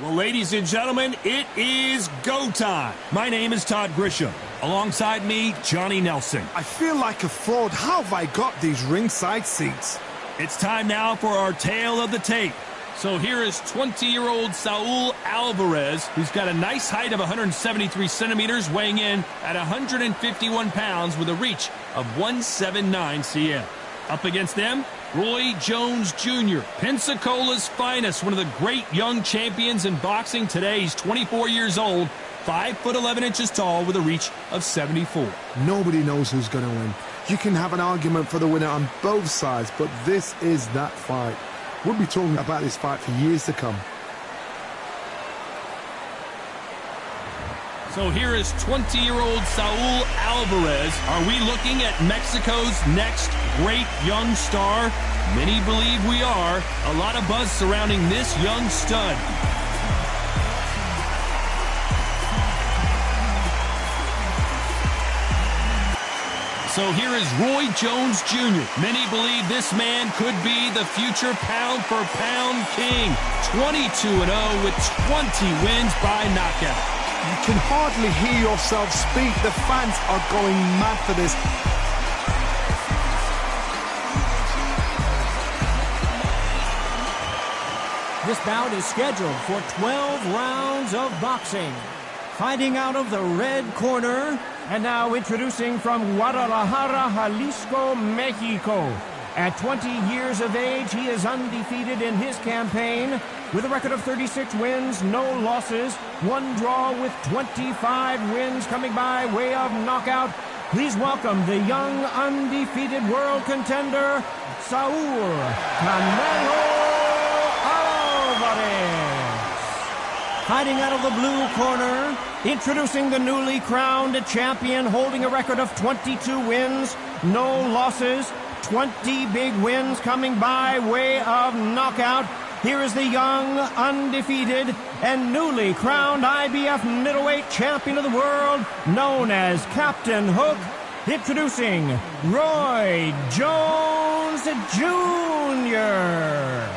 Well, ladies and gentlemen, it is go time. My name is Todd Grisham. Alongside me, Johnny Nelson. I feel like a fraud. How have I got these ringside seats? It's time now for our tale of the tape. So here is 20-year-old Saúl Alvarez, who's got a nice height of 173 centimeters, weighing in at 151 pounds with a reach of 179 cm. Up against them, Roy Jones Jr., Pensacola's finest, one of the great young champions in boxing. Today, he's 24 years old, 5'11" tall with a reach of 74. Nobody knows who's going to win. You can have an argument for the winner on both sides, but this is that fight. We'll be talking about this fight for years to come. So here is 20-year-old Saúl Alvarez. Are we looking at Mexico's next great young star? Many believe we are. A lot of buzz surrounding this young stud. So here is Roy Jones Jr. Many believe this man could be the future pound-for-pound king. 22-0 with 20 wins by knockout. You can hardly hear yourself speak. The fans are going mad for this. This bout is scheduled for 12 rounds of boxing. Fighting out of the red corner, and now introducing from Guadalajara, Jalisco, Mexico. At 20 years of age, he is undefeated in his campaign with a record of 36 wins, no losses, one draw with 25 wins coming by way of knockout. Please welcome the young undefeated world contender, Saúl Canelo Alvarez. Hiding out of the blue corner, introducing the newly crowned champion, holding a record of 22 wins, no losses, 20 big wins coming by way of knockout. Here is the young, undefeated, and newly crowned IBF middleweight champion of the world, known as Captain Hook, introducing Roy Jones Jr.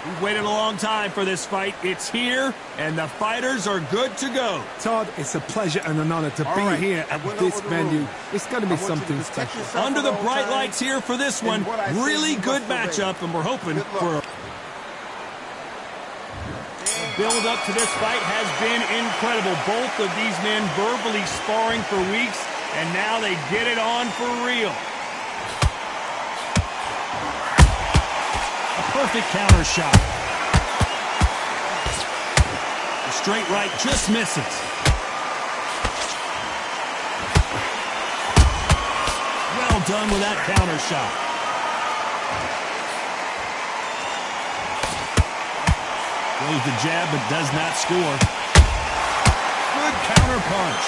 We've waited a long time for this fight. It's here, and the fighters are good to go. Todd, it's a pleasure and an honor to be here at this venue. It's going to be something special. Under the bright lights here for this one, really good matchup, and we're hoping for a build up to this fight has been incredible. Both of these men verbally sparring for weeks, and now they get it on for real. Perfect counter shot. The straight right just misses. Well done with that counter shot. Throws the jab but does not score. Good counter punch.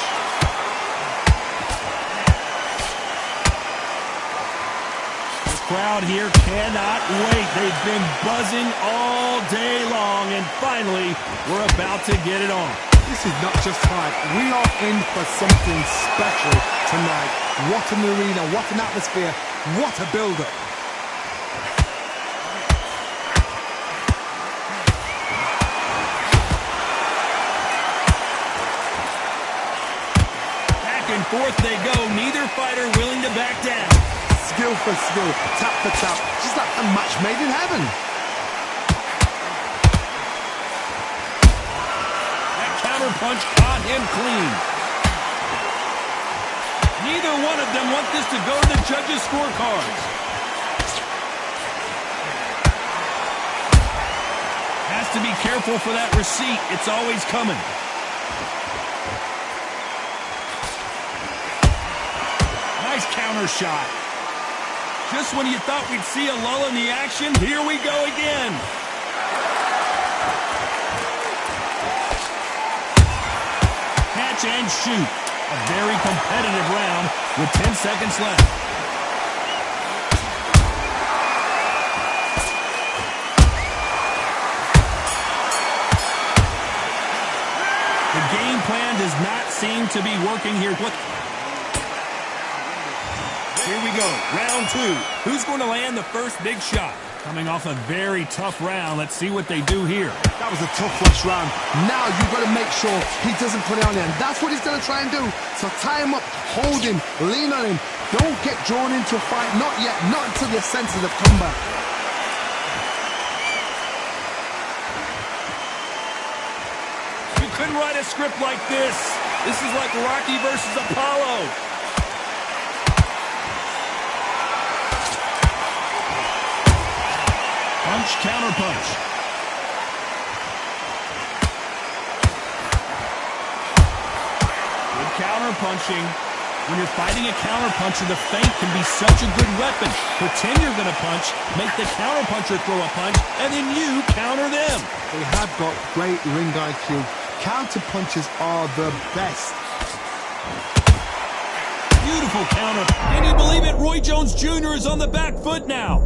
Crowd here cannot wait. They've been buzzing all day long, and finally, we're about to get it on. This is not just hype. We are in for something special tonight. What an arena, what an atmosphere, what a build-up. Back and forth they go, neither fighter willing to back down. Skill for skill, tap for tap, just like a match made in heaven. That counter punch caught him clean. Neither one of them want this to go to the judges' scorecards. Has to be careful for that receipt. It's always coming. Nice counter shot. Just when you thought we'd see a lull in the action, here we go again. Catch and shoot. A very competitive round with 10 seconds left. The game plan does not seem to be working here. Here we go, round two. Who's going to land the first big shot? Coming off a very tough round. Let's see what they do here. That was a tough last round. Now you've got to make sure he doesn't put it on you. And that's what he's going to try and do. So tie him up, hold him, lean on him. Don't get drawn into a fight. Not yet. Not until your senses have come back. You couldn't write a script like this. This is like Rocky versus Apollo. Punch, counter punch. Good counter punching. When you're fighting a counter puncher, the feint can be such a good weapon. Pretend you're going to punch, make the counter puncher throw a punch, and then you counter them. They have got great ring IQ. Counter punches are the best. Beautiful counter. Can you believe it? Roy Jones Jr. is on the back foot now.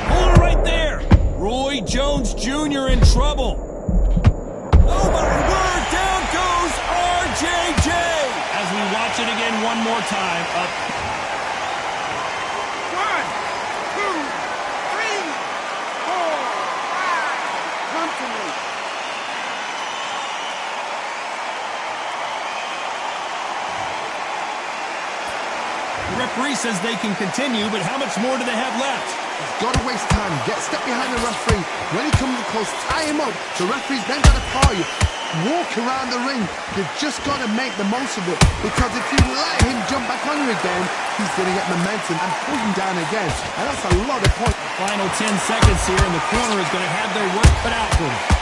Hold it right there. Roy Jones Jr. in trouble. Oh my word, down goes RJJ. As we watch it again one more time. Up. 1, 2, 3, 4, 5. Come to me. The referee says they can continue, but how much more do they have left? He's got to waste time. Get step behind the referee. When he comes close, tie him up. The referee's then got to call you. Walk around the ring. You've just got to make the most of it. Because if you let him jump back on you again, he's going to get momentum and pull him down again. And that's a lot of points. Final 10 seconds here, and the corner is going to have their work cut out for them.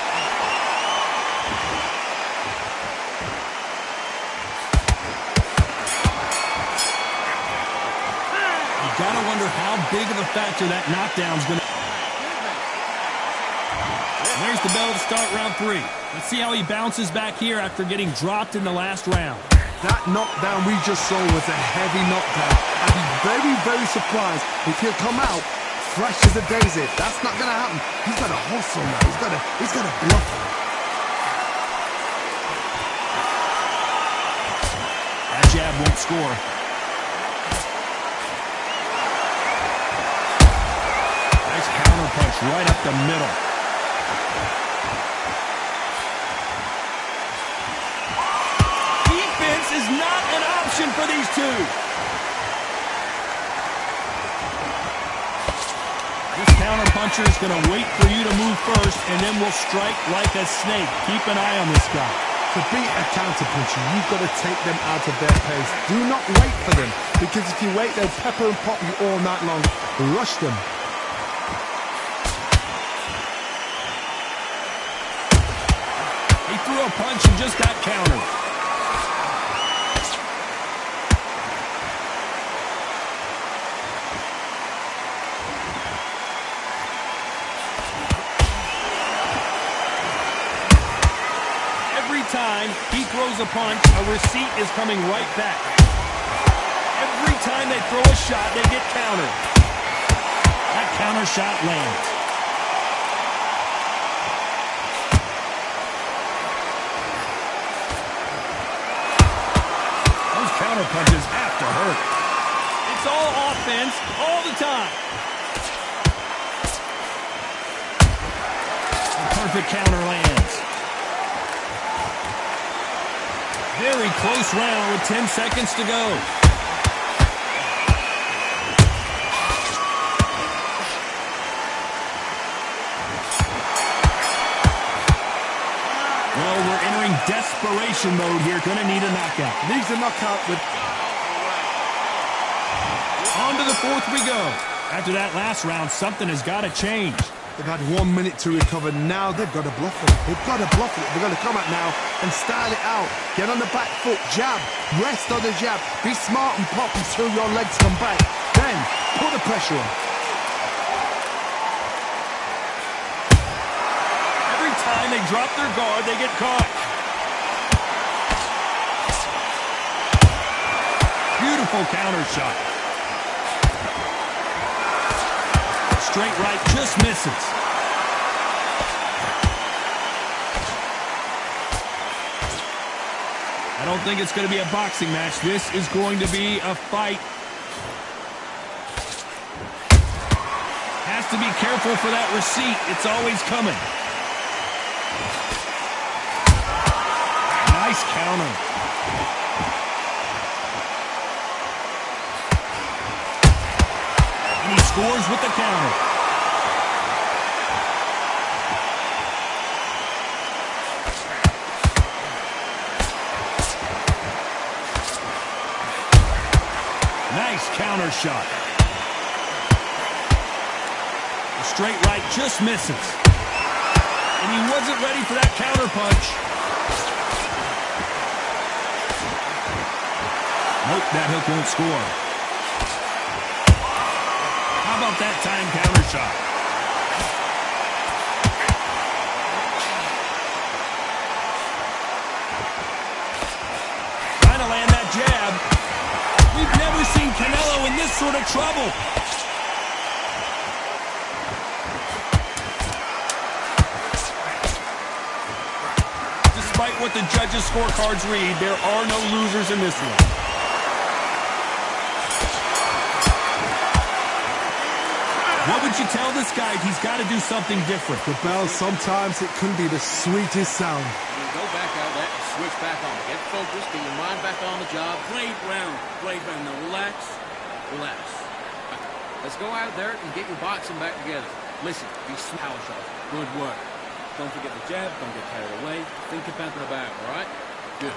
Gotta wonder how big of a factor that knockdown's gonna. There's the bell to start round 3. Let's see how he bounces back here after getting dropped in the last round. That knockdown we just saw was a heavy knockdown. I'd be very, very surprised if he'll come out fresh as a daisy. That's not gonna happen. He's got to hustle now. He's got to bluff him. That jab won't score. Punch right up the middle. Defense is not an option for these two. This counter puncher is going to wait for you to move first, and then will strike like a snake. Keep an eye on this guy. To beat a counter puncher, you've got to take them out of their pace. Do not wait for them, because if you wait, they'll pepper and pop you all night long. Rush them. He threw a punch and just got countered. Every time he throws a punch, a receipt is coming right back. Every time they throw a shot, they get countered. That counter shot lands. Counter punches have to hurt. It's all offense all the time. The perfect counter lands. Very close round with 10 seconds to go. Well, we're entering desperation mode here. Gonna need a knockout. Needs a knockout with... On to the 4th we go. After that last round, something has got to change. They've had 1 minute to recover. Now they've got to bluff it. They've got to bluff it. They've got to come out now and style it out. Get on the back foot. Jab. Rest on the jab. Be smart and pop until your legs come back. Then put the pressure on. Every time they drop their guard, they get caught. Beautiful counter shot. Straight right just misses. I don't think it's going to be a boxing match. This is going to be a fight. Has to be careful for that receipt. It's always coming. Nice counter. And he scores with the counter. Nice counter shot. The straight right just misses. And he wasn't ready for that counter punch. Nope, that hook won't score. How about that time counter shot? Trying to land that jab. We've never seen Canelo in this sort of trouble. Despite what the judges' scorecards read, there are no losers in this one. What would you tell this guy if he's got to do something different? The bell, sometimes it can be the sweetest sound. You go back out there and switch back on. Get focused, get your mind back on the job. Great round. Great round. Now relax. Relax. Let's go out there and get your boxing back together. Listen, these power shots. Good work. Don't forget the jab. Don't get carried away. Think about the back, all right? Good.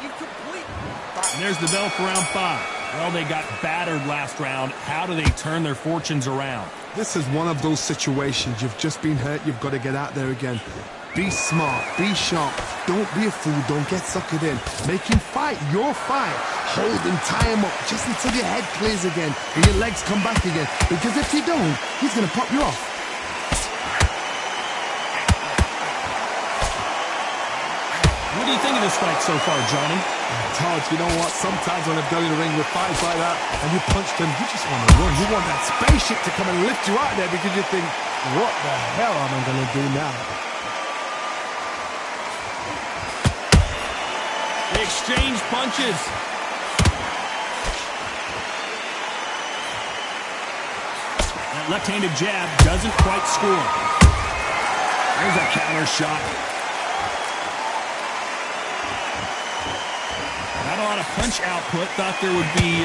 You complete. And there's the bell for round 5. Well, they got battered last round. How do they turn their fortunes around? This is one of those situations. You've just been hurt. You've got to get out there again. Be smart. Be sharp. Don't be a fool. Don't get suckered in. Make him fight your fight. Hold him, tie him up just until your head clears again and your legs come back again. Because if you don't, he's going to pop you off. What do you think of this fight so far, Johnny? Todd, you know what? Sometimes when I've done in the ring with fights like that and you punch them, you just want to run. You want that spaceship to come and lift you out there because you think, what the hell am I going to do now? They exchange punches. That left-handed jab doesn't quite score. There's a counter shot. Not a lot of punch output. Thought there would be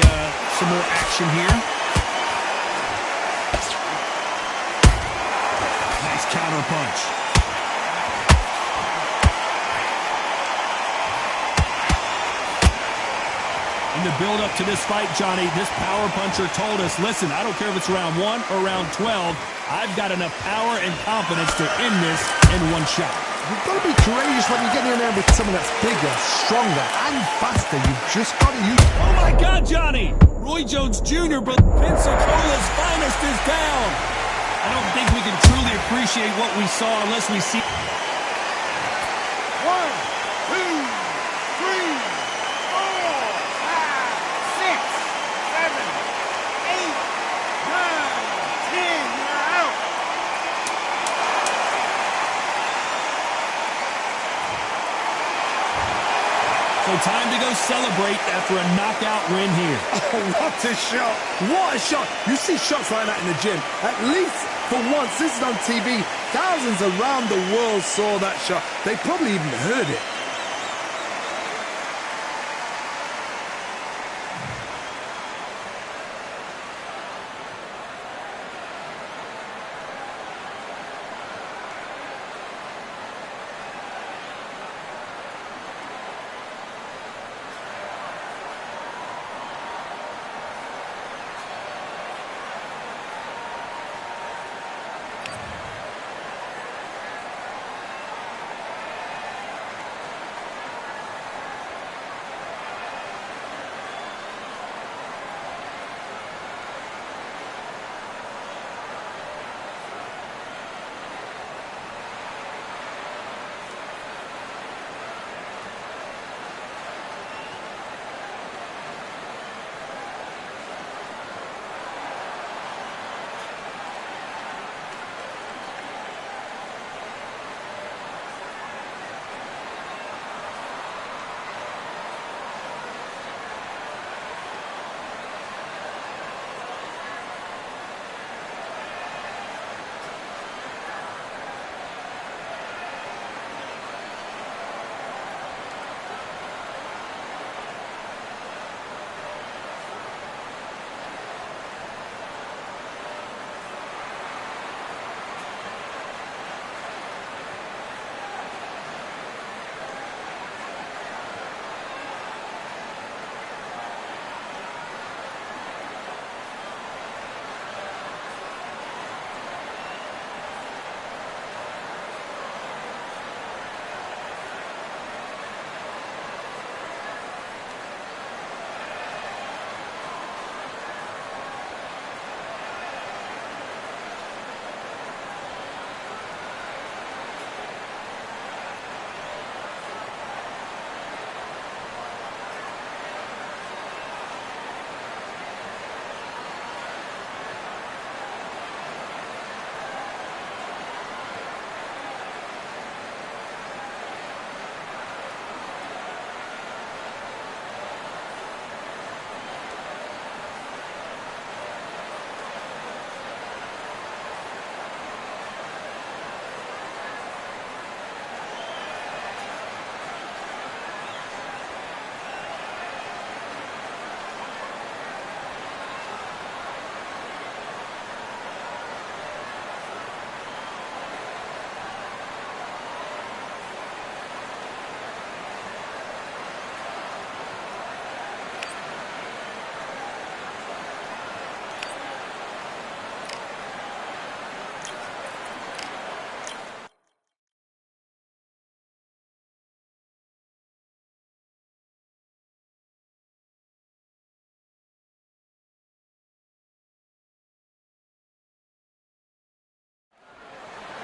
some more action here. Nice counter punch. In the build-up to this fight, Johnny, this power puncher told us, listen, I don't care if it's round 1 or round 12, I've got enough power and confidence to end this in one shot. You've got to be courageous when you get in there with someone that's bigger, stronger, and faster. You've just got to use... Oh, my God, Johnny! Roy Jones Jr., but Pensacola's finest is down. I don't think we can truly appreciate what we saw unless we see... 1, 2, 3, 4, 5, 6, 7, 8, 9, 10. You're out. So time to go celebrate after a knockout win here. Oh, what a shot! What a shot! You see shots like that in the gym. At least for once, this is on TV. Thousands around the world saw that shot. They probably even heard it.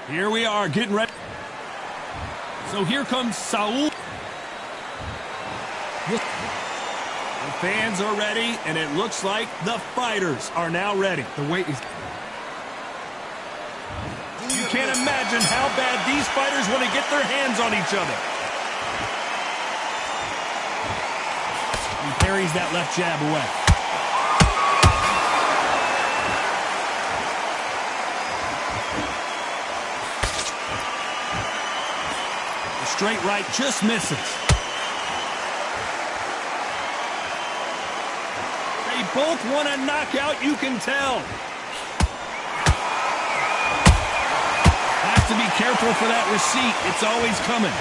Here we are, getting ready. So here comes Saúl. The fans are ready, and it looks like the fighters are now ready. The weight is... You can't imagine how bad these fighters want to get their hands on each other. He parries that left jab away. The straight right just misses. They both want a knockout, you can tell. Have to be careful for that receipt. It's always coming.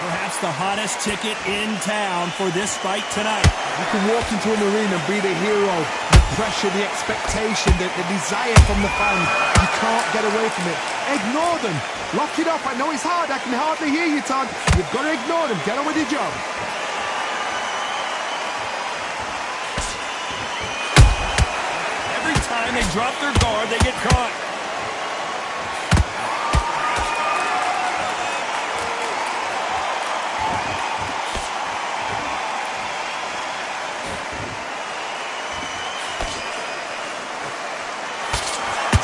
Perhaps the hottest ticket in town for this fight tonight. You can walk into an arena and be the hero. The pressure, the expectation, the desire from the fans. You can't get away from it. Ignore them. Lock it up. I know it's hard. I can hardly hear you, Todd. You've got to ignore them. Get on with your job. Every time they drop their guard, they get caught.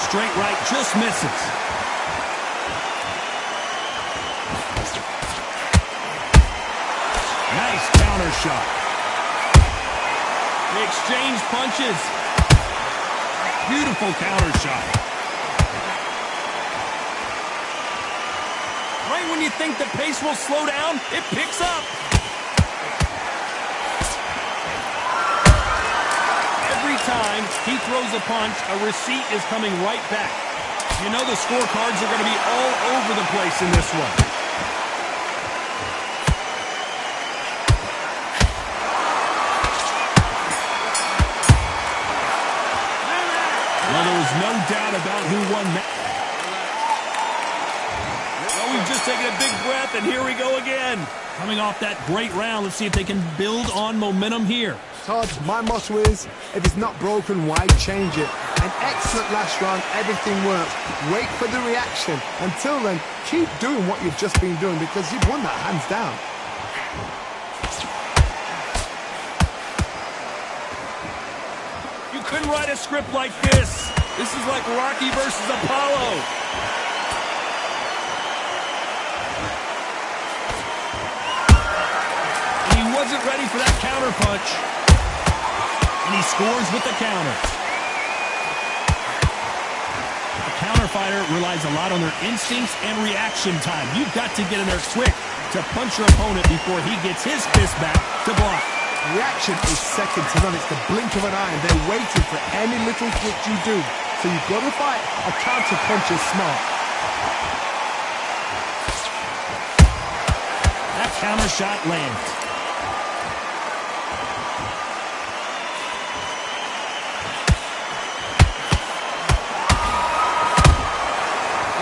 Straight right just misses. Nice counter shot. They exchange punches. Beautiful counter shot. Right when you think the pace will slow down, it picks up. Every time he throws a punch, a receipt is coming right back. You know the scorecards are going to be all over the place in this one. Well, there was no doubt about who won that. Well, we've just taken a big breath, and here we go again. Coming off that great round, let's see if they can build on momentum here. Todd, my motto is, if it's not broken, why change it? An excellent last round, everything works. Wait for the reaction. Until then, keep doing what you've just been doing because you've won that hands down. You couldn't write a script like this. This is like Rocky versus Apollo. And he wasn't ready for that counter punch. And he scores with the counter. A counter fighter relies a lot on their instincts and reaction time. You've got to get in there quick to punch your opponent before he gets his fist back to block. Reaction is second to none. It's the blink of an eye, and they're waiting for any little twitch you do. So you've got to fight a counter punch is smart. That counter shot lands.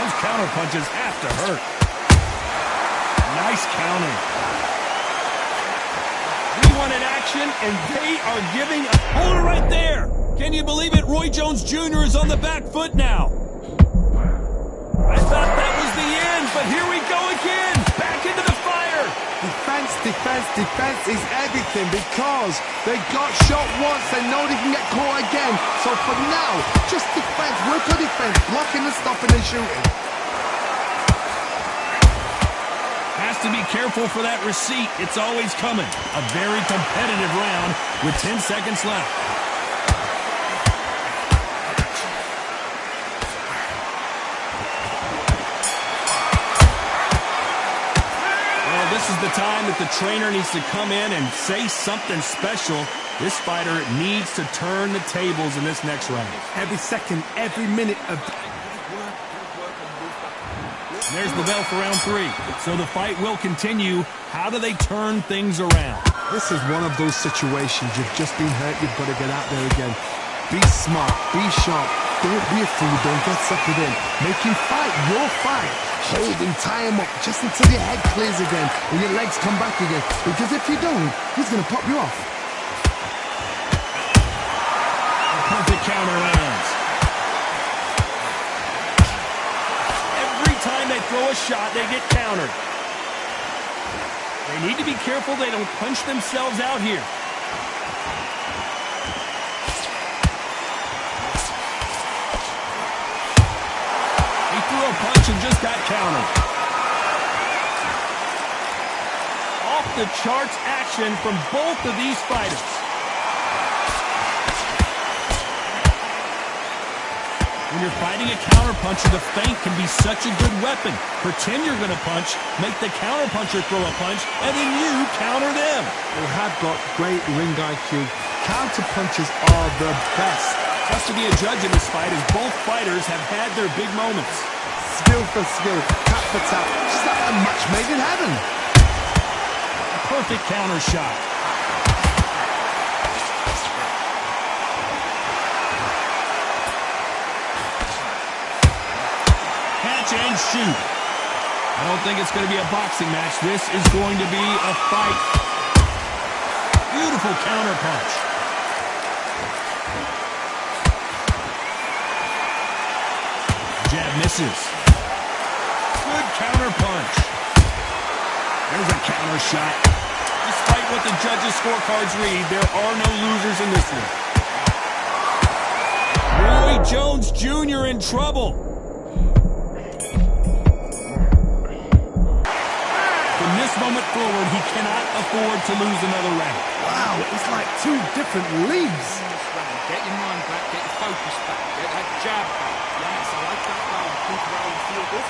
Those counter punches have to hurt. Nice counter. We wanted action, and they are giving a... Hold it right there! Can you believe it? Roy Jones Jr. is on the back foot now. I thought that was the end, but here we go again. Back into the fire. Defense, defense, defense is everything because they got shot once. They know they can get caught again. So for now, just defense, work on defense, blocking and stopping and shooting. Has to be careful for that receipt. It's always coming. A very competitive round with 10 seconds left. Well, this is the time that the trainer needs to come in and say something special. This fighter needs to turn the tables in this next round. Every second, every minute of... There's the bell for round 3. So the fight will continue. How do they turn things around? This is one of those situations. You've just been hurt. You've got to get out there again. Be smart. Be sharp. Don't be a fool. Don't get suckered in. Make him fight your fight. Hold him, tie him up just until your head clears again and your legs come back again. Because if you don't, he's going to pop you off. a shot, they get countered. They need to be careful they don't punch themselves out here. He threw a punch and just got countered. Off the charts action from both of these fighters. When you're fighting a counterpuncher, the feint can be such a good weapon. Pretend you're going to punch, make the counterpuncher throw a punch, and then you counter them. They have got great ring IQ. Counterpunches are the best. Has to be a judge in this fight, as both fighters have had their big moments. Skill for skill, tap for tap. Just like a match made in heaven. A perfect counter shot. And shoot. I don't think it's going to be a boxing match. This is going to be a fight. Beautiful counter punch. Jab misses. Good counter punch. There's a counter shot. Despite what the judges' scorecards read, there are no losers in this one. Roy Jones Jr. in trouble. From this moment forward, he cannot afford to lose another round. Wow, it's like two different leagues. Get your mind back, get your focus back, get that jab back. Yes, I like that round. Think around the field this.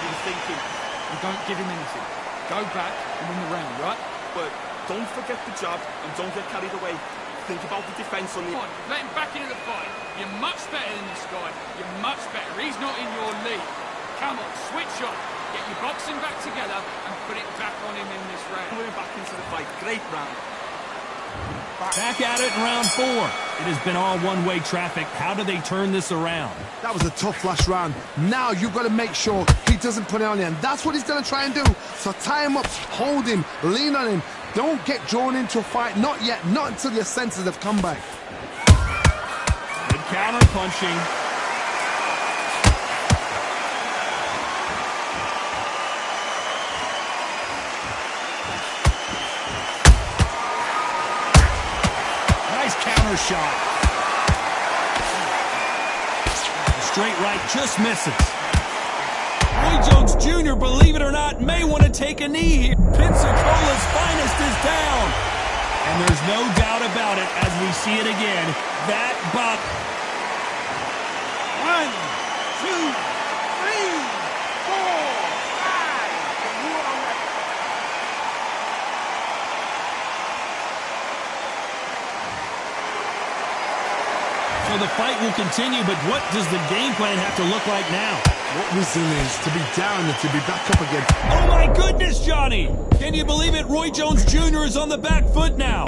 You were thinking, And don't give him anything. Go back and win the round, right? but don't forget the jab and don't get carried away. Think about the defense on the... Come on, let him back into the fight. You're much better than this guy. You're much better. He's not in your league. Come on, switch on. Get your boxing back together and put it back on him in this round. We're back into the fight. Great round. Back at it in round 4. It has been all one-way traffic. How do they turn this around? That was a tough last round. Now you've got to make sure he doesn't put it on you. And that's what he's going to try and do. So tie him up, hold him, lean on him. Don't get drawn into a fight. Not yet. Not until your senses have come back. Good counter punching. Nice counter shot. The straight right just misses. Roy Jones Jr., believe it or not, may want to take a knee here. Pensacola's finest is down. And there's no doubt about it as we see it again. That bop. 1, 2, 3, 4, 5. So the fight will continue, but what does the game plan have to look like now? What resilience to be down and to be back up again. Oh my goodness, Johnny! Can you believe it? Roy Jones Jr. is on the back foot now.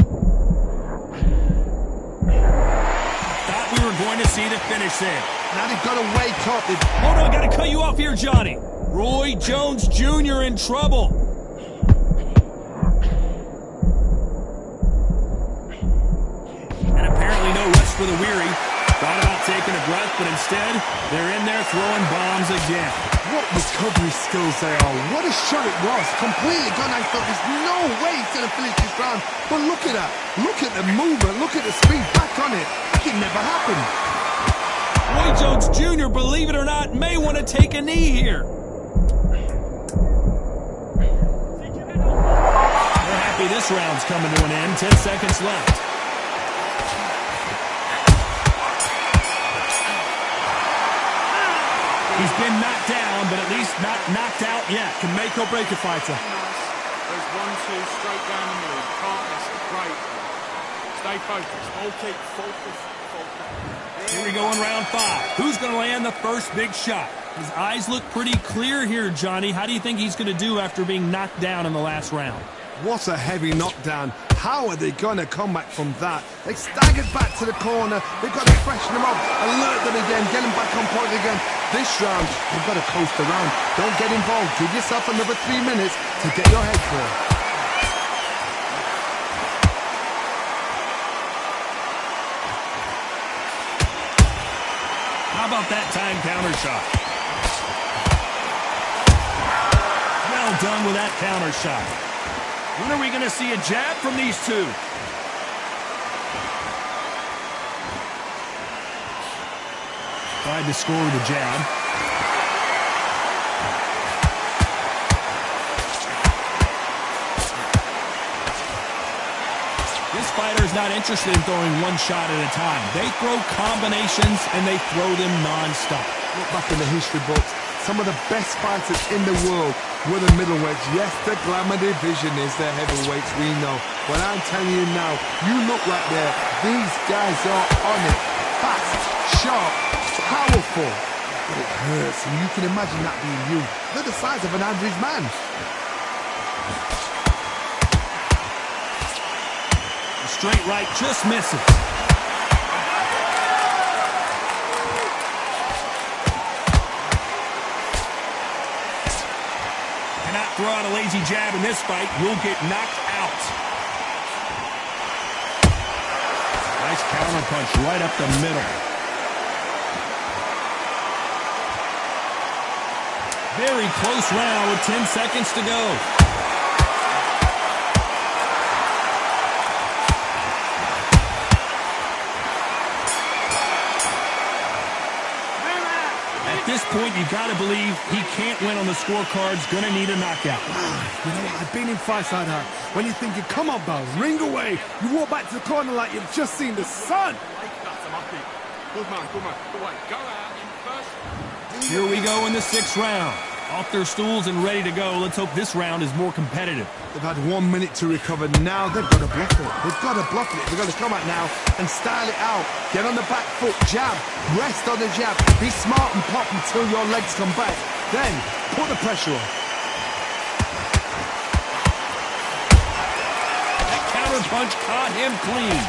Thought we were going to see the finish there. Now they've got to wake up. Hold on, gotta cut you off here, Johnny. Roy Jones Jr. in trouble. And apparently no rest for the weary. Thought about taking a breath, but instead, they're in there throwing bombs again. What recovery skills they are. What a shot it was. Completely gone. I thought there's no way he's going to finish this round. But look at that. Look at the movement. Look at the speed. Back on it. Like it never happened. Roy Jones Jr., believe it or not, may want to take a knee here. They're happy this round's coming to an end. 10 seconds left. He's been knocked down, but at least not knocked out yet. Can make or break a fighter. Nice. There's 1, 2 straight down the middle. Can't miss it. Great. Stay focused. Okay, focus. Here we go in round 5. Who's going to land the first big shot? His eyes look pretty clear here, Johnny. How do you think he's going to do after being knocked down in the last round? What a heavy knockdown. How are they going to come back from that? They staggered back to the corner. They've got to freshen them up, alert them again, get them back on point again. This round, they've got to coast around. Don't get involved. Give yourself another 3 minutes to get your head clear. How about that time counter shot? Well done with that counter shot. When are we going to see a jab from these two? Tried to score with a jab. This fighter is not interested in throwing one shot at a time. They throw combinations, and they throw them non-stop. Look back in the history books. Some of the best fighters in the world were the middleweights. Yes, the glamour division is the heavyweights, we know. But I'm telling you now, you look right there. These guys are on it. Fast, sharp, powerful. But it hurts, and you can imagine that being you. They're the size of an average man. The straight right just misses. Cannot throw out a lazy jab in this fight. You'll get knocked out. Nice counter punch right up the middle. Very close round with 10 seconds to go. At this point, you got to believe he can't win on the scorecards. Going to need a knockout. You know, I've been in fights like that. When you're thinking, come on, Bell, ring away. You walk back to the corner like you've just seen the sun. Good man, good man. Go away. Go out in first. Here we go in the 6th round. Off their stools and ready to go. Let's hope this round is more competitive. They've had 1 minute to recover. Now they've got to bluff it. They've got to bluff it. They've got to come out now and style it out. Get on the back foot, jab, rest on the jab. Be smart and pop until your legs come back. Then put the pressure on. That counter punch caught him clean.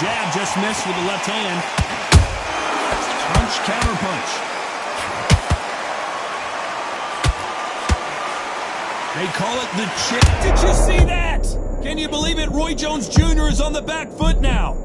Jab just missed with the left hand. Punch, counter punch. They call it the chip. Did you see that? Can you believe it? Roy Jones Jr. is on the back foot now.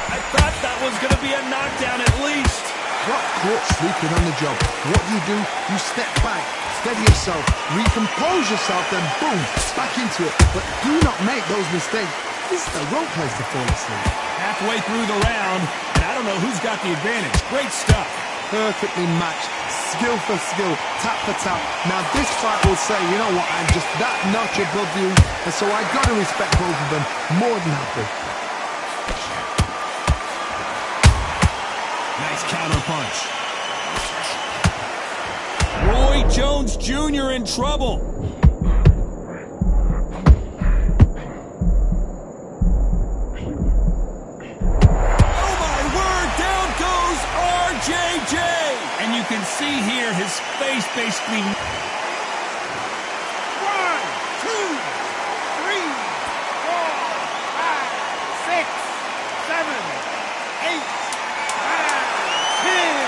I thought that was going to be a knockdown at least. Got caught sleeping on the job. What do? You step back, steady yourself, recompose yourself, then boom, back into it. But do not make those mistakes. This is the wrong place to fall asleep. Halfway through the round, and I don't know who's got the advantage. Great stuff. Perfectly matched, skill for skill, tap for tap. Now this fight will say, you know what, I'm just that notch above you, and so I got to respect both of them more than happy. Nice counter punch. Roy Jones Jr. in trouble. Oh my word, down goes RJJ. And you can see here his face basically... 1, 2, 3, 4, 5, 6, 7, 8, 9, 10.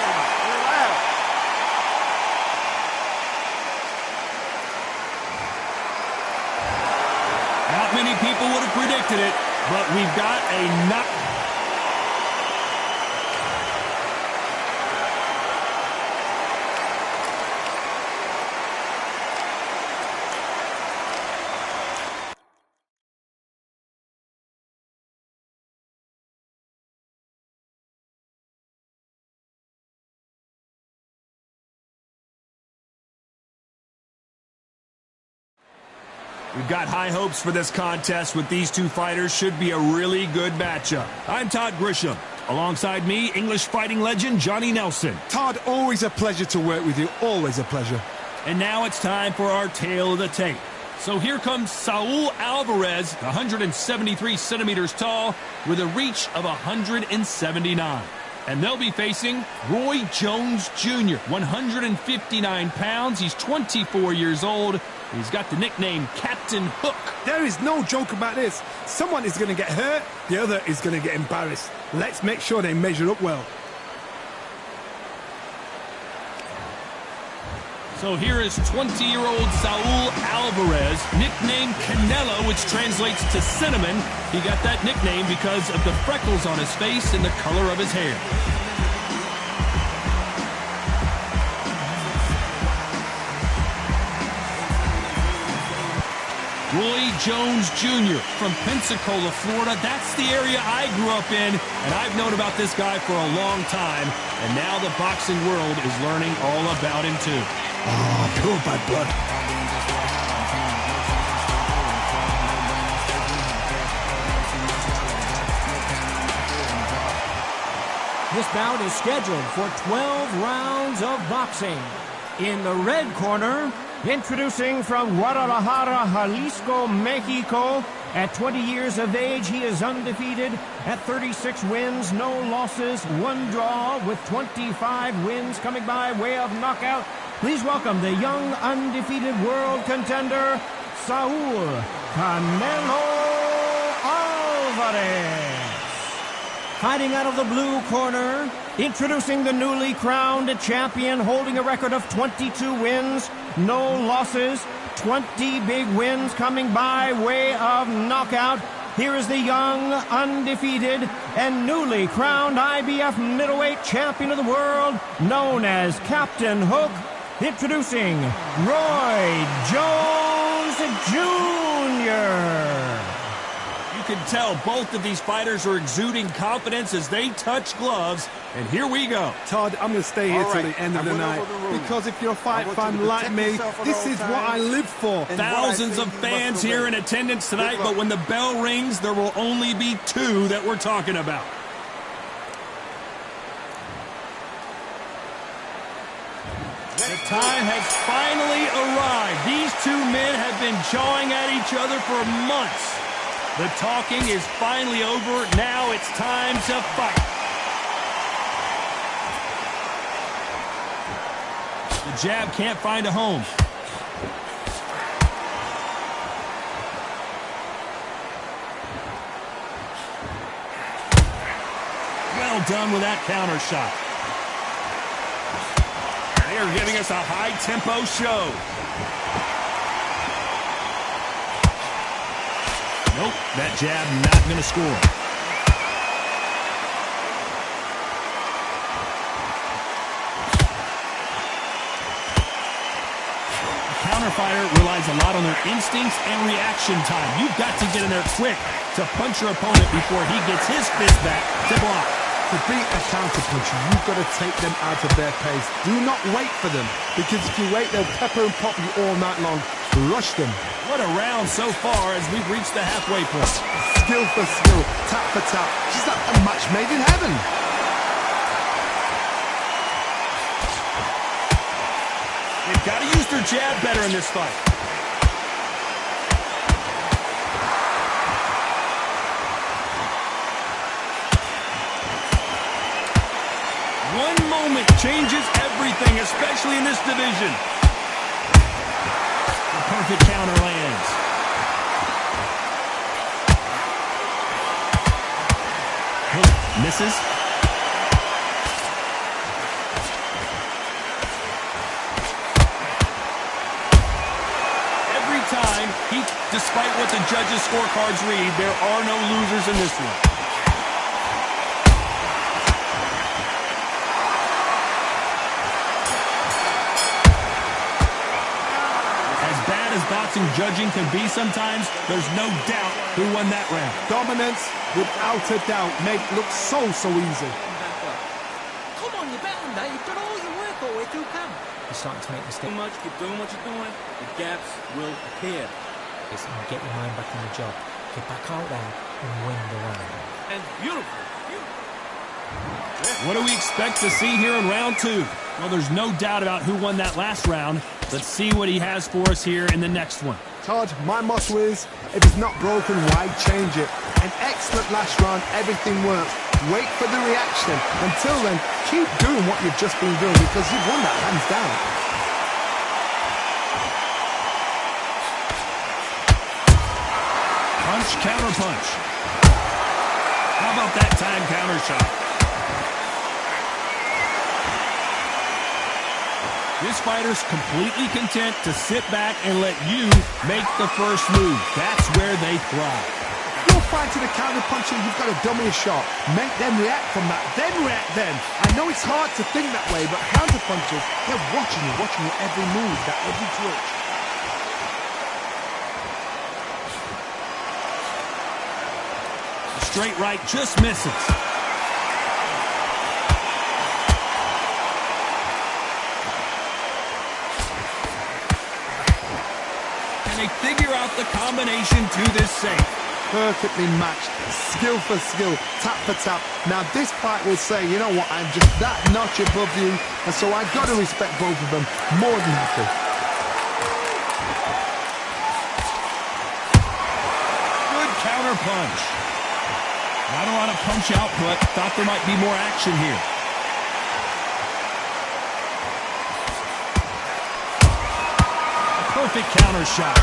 Not many people would have predicted it, but we've got a knock. We've got high hopes for this contest with these two fighters. Should be a really good matchup. I'm Todd Grisham. Alongside me, English fighting legend Johnny Nelson. Todd, always a pleasure to work with you. Always a pleasure. And now it's time for our tale of the tape. So here comes Saúl Alvarez, 173 centimeters tall, with a reach of 179. And they'll be facing Roy Jones Jr., 159 pounds. He's 24 years old. He's got the nickname Captain Hook. There is no joke about this. Someone is going to get hurt, the other is going to get embarrassed. Let's make sure they measure up well. So here is 20-year-old Saúl Alvarez, nicknamed Canelo, which translates to cinnamon. He got that nickname because of the freckles on his face and the color of his hair. Roy Jones Jr. from Pensacola, Florida. That's the area I grew up in, and I've known about this guy for a long time, and now the boxing world is learning all about him too. Oh, pure bad blood. This bout is scheduled for 12 rounds of boxing. In the red corner, introducing from Guadalajara, Jalisco, Mexico. At 20 years of age, he is undefeated at 36 wins, no losses, 1 draw, with 25 wins coming by way of knockout. Please welcome the young undefeated world contender, Saúl Canelo Alvarez. Fighting out of the blue corner, introducing the newly crowned champion, holding a record of 22 wins, no losses, 20 big wins coming by way of knockout. Here is the young, undefeated, and newly crowned IBF middleweight champion of the world, known as Captain Hook, introducing Roy Jones Jr. You can tell both of these fighters are exuding confidence as they touch gloves, and here we go. Todd, I'm going to stay here till the end of the night, because if you're a fight fan like me, this is what I live for. Thousands of fans here in attendance tonight, but when the bell rings, there will only be 2 that we're talking about. The time has finally arrived. These 2 men have been jawing at each other for months. The talking is finally over. Now it's time to fight. The jab can't find a home. Well done with that counter shot. They are giving us a high-tempo show. Nope, that jab not going to score. A counterfighter relies a lot on their instincts and reaction time. You've got to get in there quick to punch your opponent before he gets his fist back to block. To beat a counter-puncher, you've got to take them out of their pace. Do not wait for them, because if you wait, they'll pepper and pop you all night long. Rush them. What a round so far as we've reached the halfway point. Skill for skill, tap for tap. Just like a match made in heaven. They've got to use their jab better in this fight. One moment changes everything, especially in this division. The perfect counter lands. Hook misses. Every time, despite what the judges' scorecards read, there are no losers in this one. Boxing judging can be sometimes, there's no doubt who won that round. Dominance, without a doubt, made it look so easy. Come on, you're better than that. You've done all your work all the way through camp. You're starting to make mistakes. Too much, keep doing what you're doing, the gaps will appear. Listen, get your mind back on the job. Get back out there and win the round. And beautiful. What do we expect to see here in round 2? Well, there's no doubt about who won that last round. Let's see what he has for us here in the next one. Todd, my motto is, if it's not broken, why change it? An excellent last round, everything works. Wait for the reaction. Until then, keep doing what you've just been doing, because you've won that hands down. Punch, counter punch. How about that time counter shot? This fighter's completely content to sit back and let you make the first move. That's where they thrive. You're fighting a counter puncher, you've got to dummy a shot. Make them react from that, then react then. I know it's hard to think that way, but counter punchers, they're watching you every move, that every twitch. The straight right just misses. And they figure out the combination to this safe. Perfectly matched, skill for skill, tap for tap. Now this fight will say, you know what, I'm just that notch above you, and so I've got to respect both of them more than happy. Good counter punch. Not a lot of punch output. Thought there might be more action here. A perfect counter shot.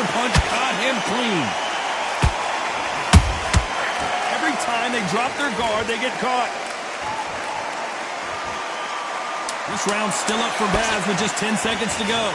Punch caught him clean. Every time they drop their guard, they get caught. This round's still up for Baz with just 10 seconds to go.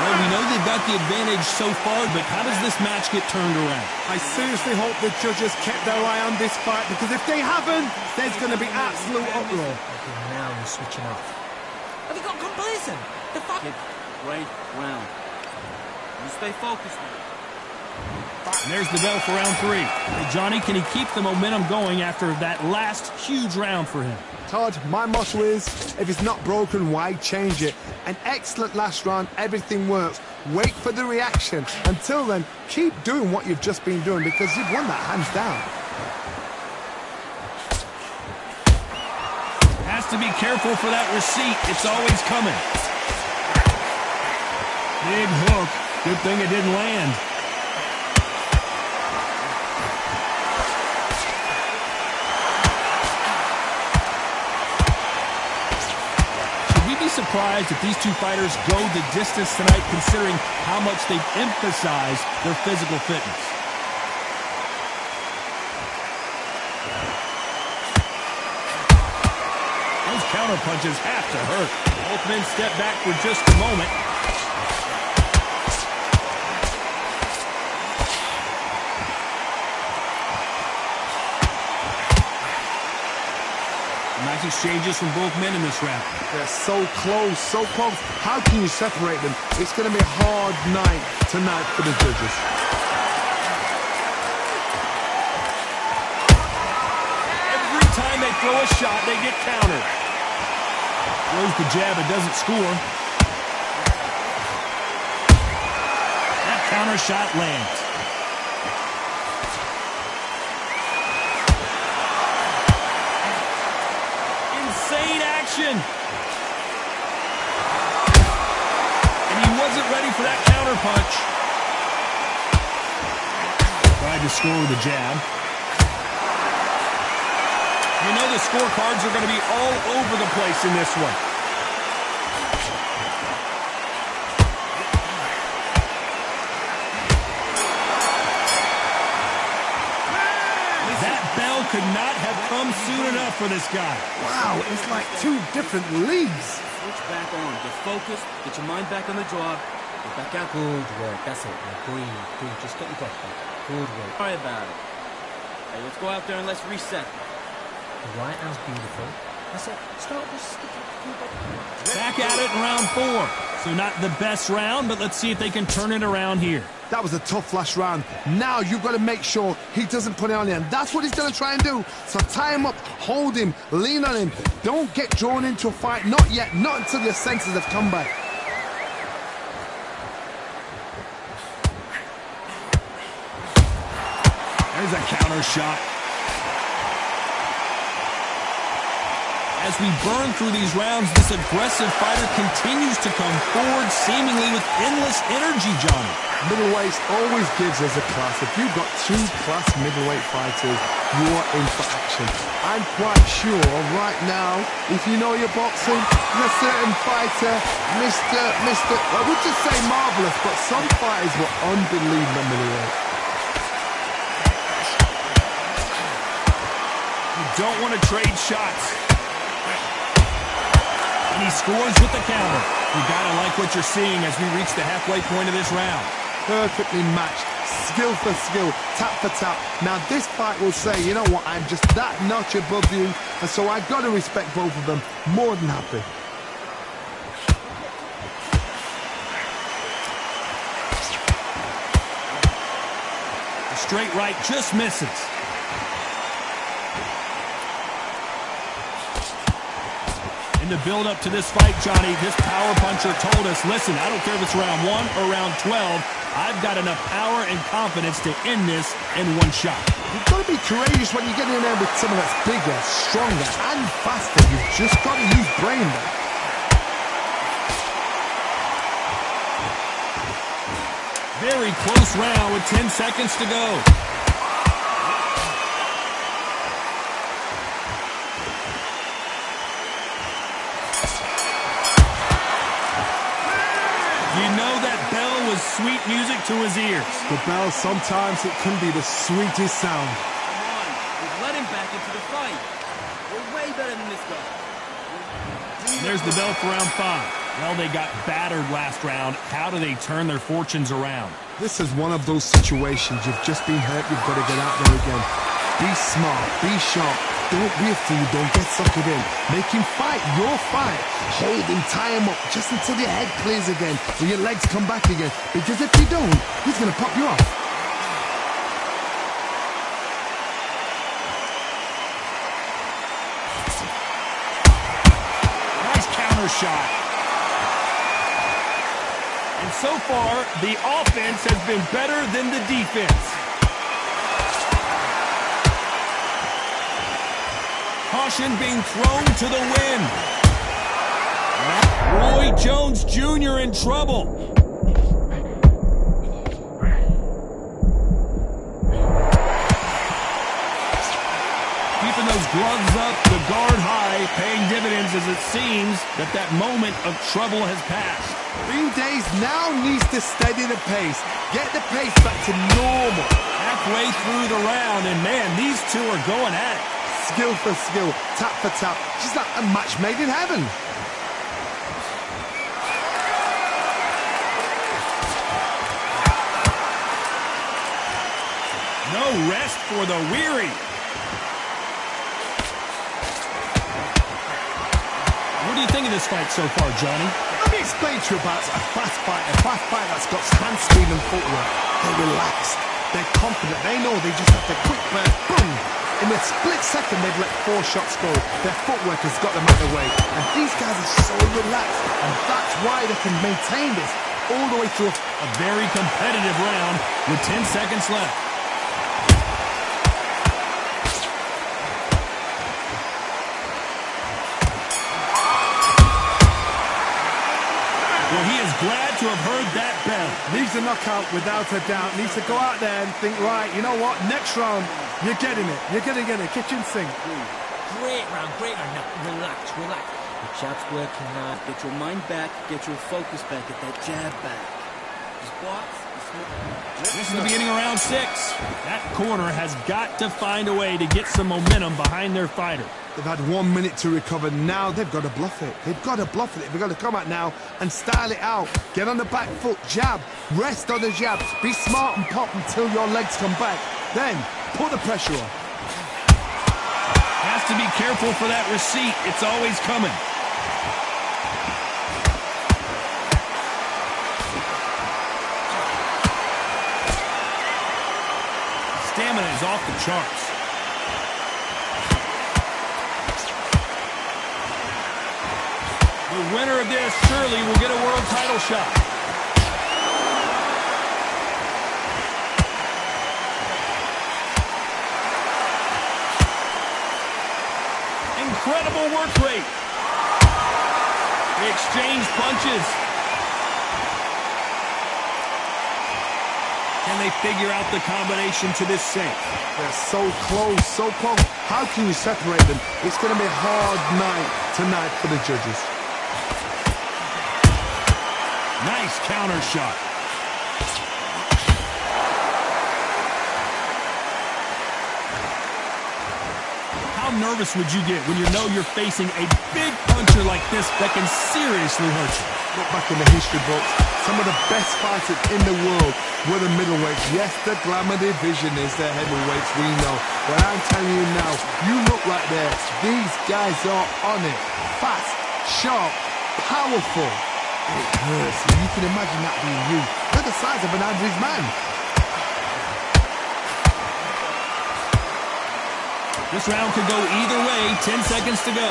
Well, we know they've got the advantage so far, but how does this match get turned around? I seriously hope the judges kept their eye on this fight, because if they haven't, there's going to be absolute uproar. Okay, now you're switching off. Have you got complacent? The fuck? Great round. You stay focused, man. And there's the bell for round 3. Hey, Johnny, can he keep the momentum going after that last huge round for him? Todd, my motto is, if it's not broken, why change it? An excellent last round, everything works. Wait for the reaction. Until then, keep doing what you've just been doing, because you've won that hands down. Has to be careful for that receipt. It's always coming. Big hook. Good thing it didn't land. Surprised if these two fighters go the distance tonight, considering how much they've emphasized their physical fitness. Those counter punches have to hurt. Both men step back for just a moment. Nice exchanges from both men in this round. They're so close, so close. How can you separate them? It's going to be a hard night tonight for the judges. Every time they throw a shot, they get countered. Throws the jab and doesn't score. That counter shot lands. Insane action. And he wasn't ready for that counter punch. Tried to score with a jab. You know the scorecards are going to be all over the place in this one. That bell could not have come soon enough for this guy. Wow, it's like two different leagues. Switch back on. Get focused. Get your mind back on the job. Get back out. Good work. That's it. Now breathe. Just get your breath back. Good work. Sorry about it. Hey, let's go out there and let's reset. The right hand's beautiful. That's it. Start just stick it. Back at it in round 4. So not the best round, but let's see if they can turn it around here. That was a tough last round. Now you've got to make sure he doesn't put it on you. And that's what he's going to try and do. So tie him up, hold him, lean on him. Don't get drawn into a fight. Not yet. Not until your senses have come back. There's a counter shot. As we burn through these rounds, this aggressive fighter continues to come forward, seemingly with endless energy, Johnny. Middleweights always gives us a class. If you've got two class middleweight fighters, you're in for action. I'm quite sure right now, if you know your boxing, there's a certain fighter, I would just say marvelous, but some fighters were unbelievable middleweight. You don't want to trade shots. And he scores with the counter. You gotta like what you're seeing as we reach the halfway point of this round. Perfectly matched, skill for skill, tap for tap. Now this fight will say, you know what, I'm just that notch above you, and so I've got to respect both of them. More than happy. The straight right just misses. In the build-up to this fight, Johnny, this power puncher told us, listen, I don't care if it's round 1 or round 12, I've got enough power and confidence to end this in one shot. You've got to be courageous when you get in there with someone that's bigger, stronger, and faster. You've just got to use brain there. Very close round with 10 seconds to go. You know that bell was sweet music to his ears. The bell, sometimes it can be the sweetest sound. Come on, we've let him back into the fight. We're way better than this guy. And there's the bell for round 5. Well, they got battered last round. How do they turn their fortunes around? This is one of those situations. You've just been hurt, you've got to get out there again. Be smart, be sharp. Don't be a fool, don't get suckered in. Make him fight your fight. Hold him, tie him up, just until your head clears again, or your legs come back again. Because if you don't, he's going to pop you off. Nice counter shot. And so far, the offense has been better than the defense. Caution being thrown to the wind. Roy Jones Jr. in trouble. Keeping those gloves up, the guard high, paying dividends as it seems that moment of trouble has passed. Green Days now needs to steady the pace. Get the pace back to normal. Halfway through the round, and man, these two are going at it. Skill for skill, tap for tap. She's like a match made in heaven. No rest for the weary. What do you think of this fight so far, Johnny? Let me explain to you about a fast fighter that's got hand speed and footwork. They're relaxed, they're confident, they know they just have to quick burst, boom. In a split second, they've let 4 shots go. Their footwork has got them out of the way. And these guys are so relaxed, and that's why they can maintain this all the way through. A very competitive round with 10 seconds left. Well, he is glad to have heard that bell. Needs a knockout without a doubt. Needs to go out there and think, right, you know what, next round, you're getting it. You're going to get it. Kitchen sink. Great round, great round. Now, relax. The jab's working now. Get your mind back, get your focus back, get that jab back. Just box. This is the beginning of round 6. That corner has got to find a way to get some momentum behind their fighter. They've had 1 minute to recover. Now they've got to bluff it. They've got to bluff it. They've got to come out now and style it out. Get on the back foot, jab, rest on the jab. Be smart and pop until your legs come back. Then put the pressure on. Has to be careful for that receipt. It's always coming. Stamina is off the charts. The winner of this surely will get a world title shot. incredible work rate. They exchange punches. Can they figure out the combination to this sink? They're so close, so close. How can you separate them? It's going to be a hard night tonight for the judges. Nice counter shot. How nervous would you get when you know you're facing a big puncher like this that can seriously hurt you? Look back in the history books. Some of the best fighters in the world were the middleweights. Yes, the glamour division is the heavyweights, we know. But I'm telling you now, you look right there. These guys are on it. Fast, sharp, powerful. It hurts. You can imagine that being you. They're the size of an average man. This round could go either way. 10 seconds to go.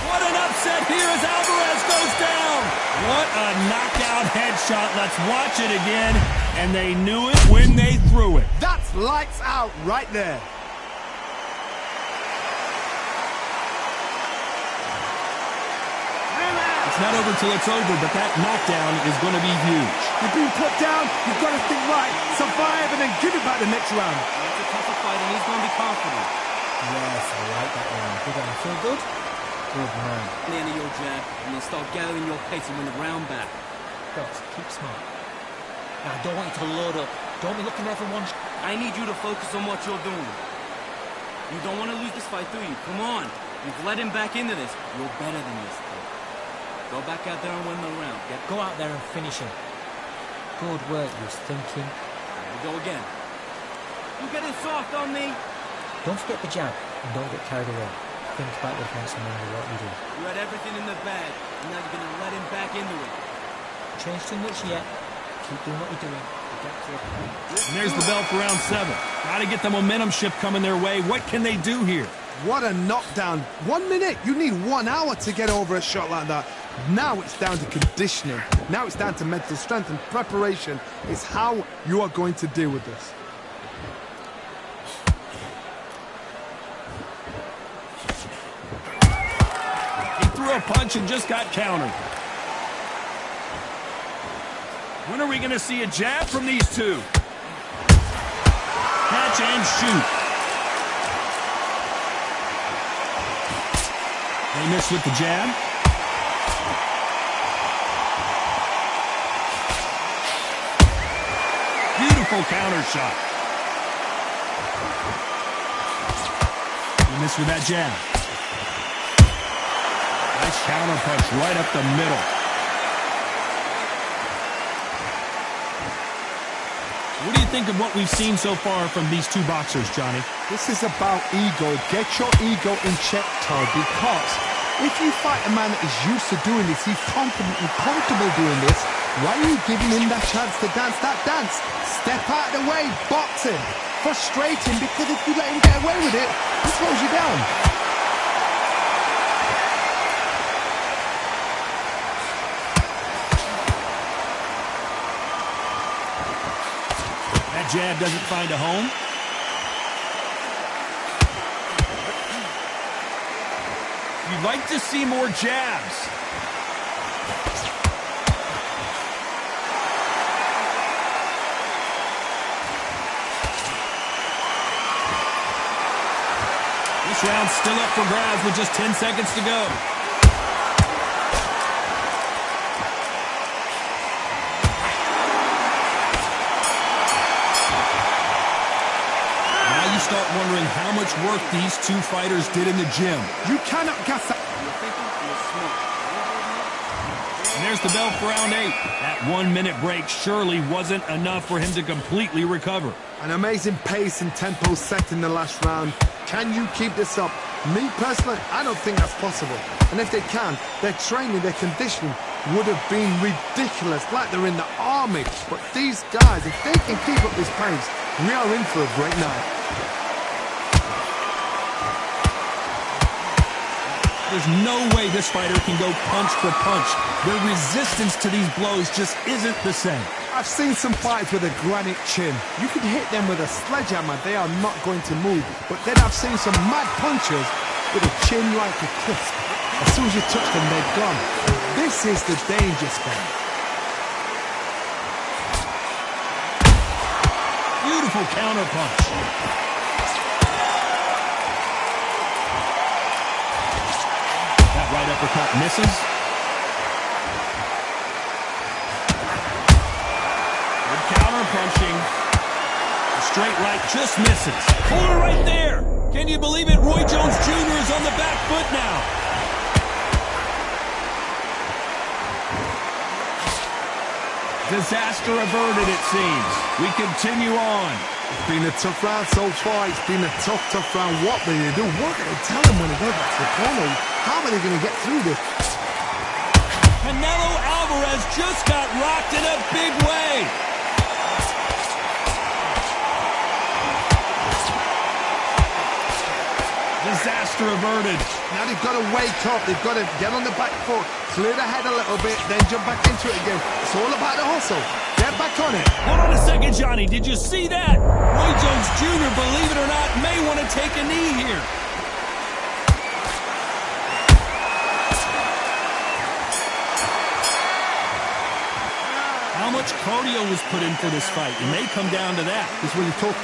What an upset here as Alvarez goes down. What a knockout headshot. Let's watch it again. And they knew it when they threw it. That's lights out right there. It's not over till it's over, but that knockdown is going to be huge. You've been put down, you've got to think right, survive, and then give it back the next round. It's a tougher fight, and he's going to be confident. Yes, I like that one. Did I feel good? Good man. The end of your jab, and then start gathering your pace and win the round back. Guys, keep smart. Now, I don't want you to load up. Don't be looking there for one. I need you to focus on what you're doing. You don't want to lose this fight, do you? Come on. You've led him back into this. You're better than this, kid. Go back out there and win the round. Go out there and finish him. Good work, you was thinking. Here we go again. You're getting soft on me. Don't forget the jab and don't get carried away. Think about the defense no matter what you do. You had everything in the bag, and now you're going to let him back into it. Change too much yet. Keep doing what you're doing. Get to a point. And there's the bell for round 7. Got to get the momentum shift coming their way. What can they do here? What a knockdown. 1 minute. You need 1 hour to get over a shot like that. Now it's down to conditioning. Now it's down to mental strength and preparation. It's how you are going to deal with this. He threw a punch and just got countered. When are we going to see a jab from these two? Catch and shoot. They miss with the jab. Beautiful counter shot. He missed with that jab. Nice counter punch right up the middle. What do you think of what we've seen so far from these two boxers, Johnny? This is about ego. Get your ego in check, Todd, because if you fight a man that is used to doing this, he's confident and comfortable doing this, why are you giving him that chance to dance that dance? Step out of the way, boxing. Frustrating, because if you let him get away with it, he slows you down. That jab doesn't find a home. You'd like to see more jabs. This round's still up for grabs with just 10 seconds to go. Now you start wondering how much work these two fighters did in the gym. You cannot gas that. And there's the bell for round 8. That 1 minute break surely wasn't enough for him to completely recover. An amazing pace and tempo set in the last round. Can you keep this up? Me personally, I don't think that's possible. And if they can, their training, their conditioning would have been ridiculous, like they're in the army. But these guys, if they can keep up this pace, we are in for a great night. There's no way this fighter can go punch for punch. Their resistance to these blows just isn't the same. I've seen some fights with a granite chin. You can hit them with a sledgehammer, they are not going to move. But then I've seen some mad punchers with a chin like a crisp. As soon as you touch them, they're gone. This is the danger spot. Beautiful counter punch. That right uppercut misses. Good counter punching. The straight right just misses. Corner right there. Can you believe it? Roy Jones Jr. is on the back foot now. Disaster averted, it seems. We continue on. It's been a tough round so far. It's been a tough round. What do they do? What can they tell them when they go back to the corner? How are they going to get through this? Canelo Alvarez just got rocked in a big way. Disaster averted. Now they've got to wake up. They've got to get on the back foot, clear the head a little bit, then jump back into it again. It's all about the hustle. Get back on it. Hold on a second, Johnny. Did you see that? Roy Jones Jr., believe it or not, may want to take a knee here. How much cardio was put in for this fight? It may come down to that. This is when you talk.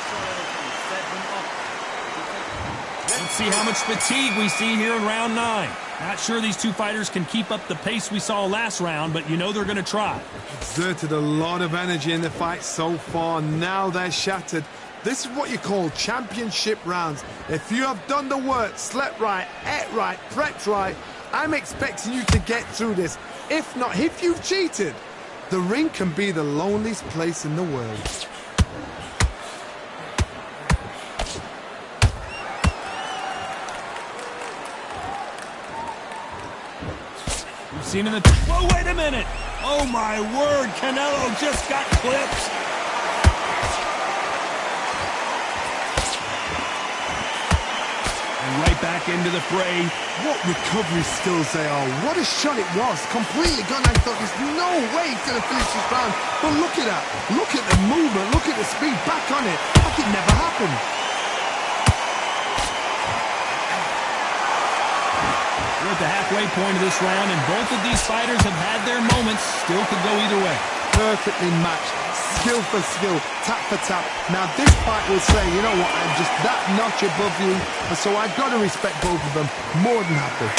Let's see how much fatigue we see here in round 9. Not sure these two fighters can keep up the pace we saw last round, but you know they're going to try. Exerted a lot of energy in the fight so far. Now they're shattered. This is what you call championship rounds. If you have done the work, slept right, ate right, prepped right, I'm expecting you to get through this. If not, if you've cheated, the ring can be the loneliest place in the world. Seen in the... Whoa, wait a minute! Oh, my word! Canelo just got clipped! And right back into the fray. What recovery skills they are. What a shot it was. Completely gone. I thought there's no way he's going to finish this round. But look at that. Look at the movement. Look at the speed. Back on it. Like it never happened. We're at the halfway point of this round, and both of these fighters have had their moments. Still could go either way. Perfectly matched. Skill for skill. Tap for tap. Now this fight will say, you know what, I'm just that notch above you, and so I've got to respect both of them. More than happy.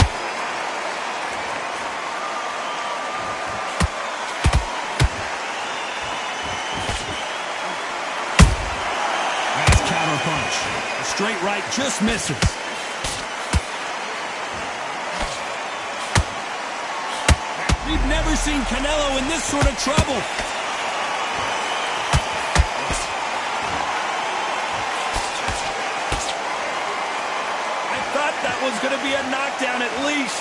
Nice counter punch. The straight right just misses. We've never seen Canelo in this sort of trouble. I thought that was going to be a knockdown at least.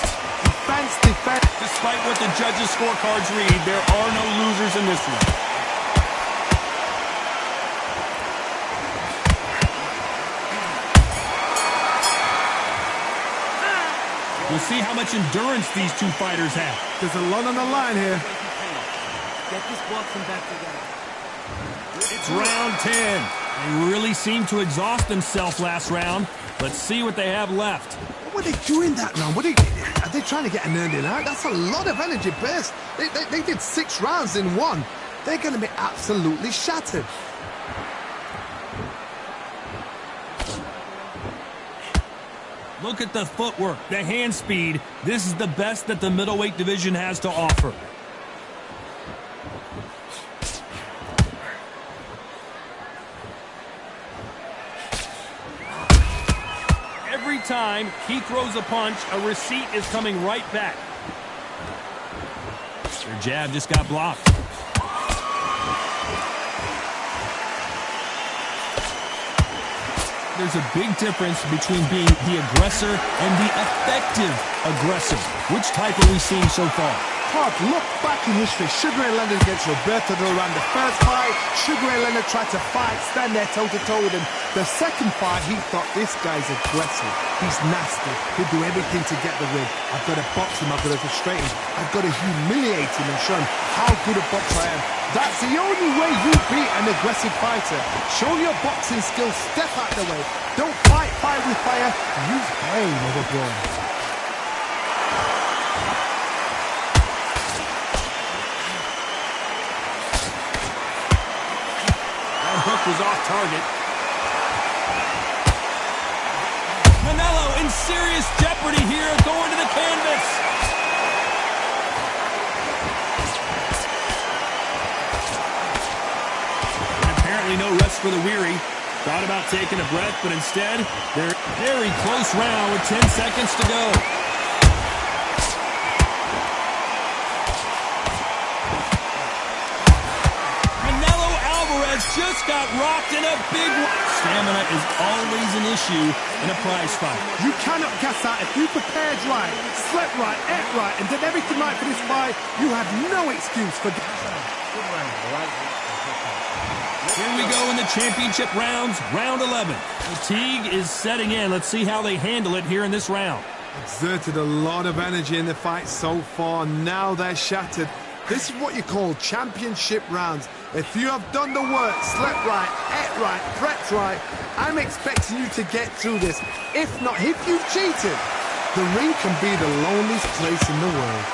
Defense. Despite what the judges' scorecards read, there are no losers in this one. We'll see how much endurance these two fighters have. There's a lot on the line here. Get this boxing back together. It's round 10. They really seemed to exhaust themselves last round. Let's see what they have left. What were they doing that round? Are they trying to get an earning out? That's a lot of energy burst. They did 6 rounds in one. They're going to be absolutely shattered. Look at the footwork, the hand speed. This is the best that the middleweight division has to offer. Every time he throws a punch, a receipt is coming right back. Their jab just got blocked. There's a big difference between being the aggressor and the effective aggressor. Which type are we seeing so far? Todd, look back in history. Sugar Ray Leonard against Roberto Duran. The first fight, Sugar Ray Leonard tried to fight, stand there toe-to-toe with him. The second fight, he thought, this guy's aggressive. He's nasty. He'll do everything to get the win. I've got to box him. I've got to frustrate him. I've got to humiliate him and show him how good a boxer I am. That's the only way you beat an aggressive fighter. Show your boxing skills. Step out the way. Don't fight fire with fire. Use brain over brawn. Hook was off target. Canelo in serious jeopardy here, going to the canvas. And apparently no rest for the weary. Thought about taking a breath, but instead, they're very close round with 10 seconds to go. Just got rocked in a big one. Stamina is always an issue in a prize fight. You cannot gas out. If you prepared right, slept right, ate right, and did everything right for this fight, you have no excuse for... Here we go in the championship rounds, round 11. Fatigue is setting in. Let's see how they handle it here in this round. Exerted a lot of energy in the fight so far. Now they're shattered. This is what you call championship rounds. If you have done the work, slept right, ate right, prepped right, I'm expecting you to get through this. If not, if you've cheated, the ring can be the loneliest place in the world.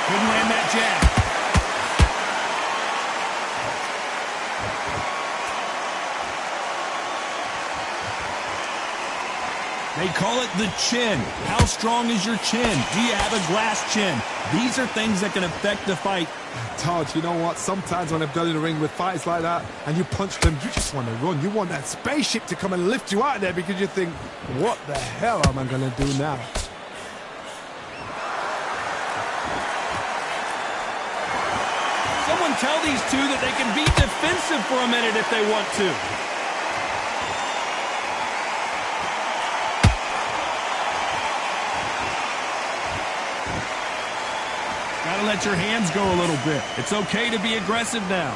Couldn't land that jab. They call it the chin. How strong is your chin? Do you have a glass chin? These are things that can affect the fight. Todd, you know what? Sometimes when I've done in the ring with fights like that and you punch them, you just want to run. You want that spaceship to come and lift you out of there because you think, what the hell am I going to do now? Someone tell these two that they can be defensive for a minute if they want to. Gotta let your hands go a little bit. It's okay to be aggressive now.